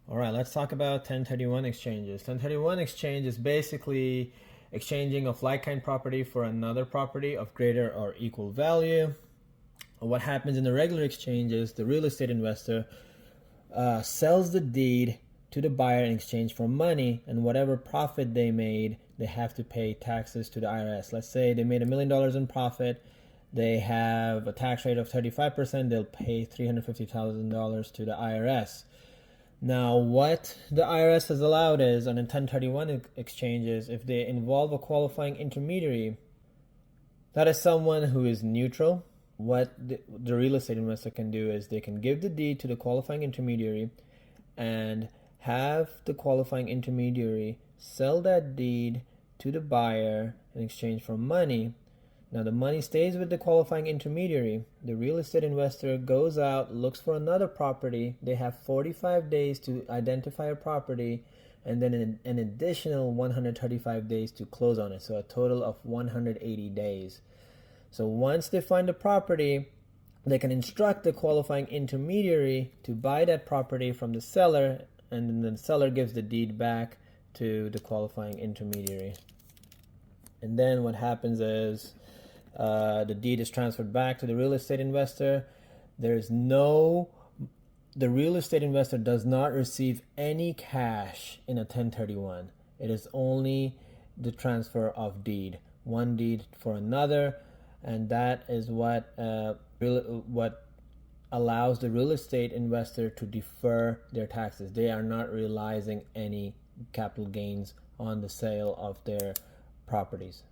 All right, let's talk about 1031 exchanges. 1031 exchange is basically exchanging of like-kind property for another property of greater or equal value. What happens in the regular exchange is the real estate investor sells the deed to the buyer in exchange for money, and whatever profit they made, they have to pay taxes to the IRS. Let's say they made $1 million in profit. They have a tax rate of 35%. They'll pay $350,000 to the IRS. Now, what the IRS has allowed is on a 1031 exchanges, if they involve a qualifying intermediary, that is someone who is neutral. What the real estate investor can do is they can give the deed to the qualifying intermediary and have the qualifying intermediary sell that deed to the buyer in exchange for money. Now the money stays with the qualifying intermediary. The real estate investor goes out, looks for another property. They have 45 days to identify a property, and then an additional 135 days to close on it. So a total of 180 days. So once they find the property, they can instruct the qualifying intermediary to buy that property from the seller, and then the seller gives the deed back to the qualifying intermediary. And then what happens is the deed is transferred back to the real estate investor. The real estate investor does not receive any cash in a 1031. It is only the transfer of deed, one deed for another, and that is what allows the real estate investor to defer their taxes. They are not realizing any capital gains on the sale of their properties.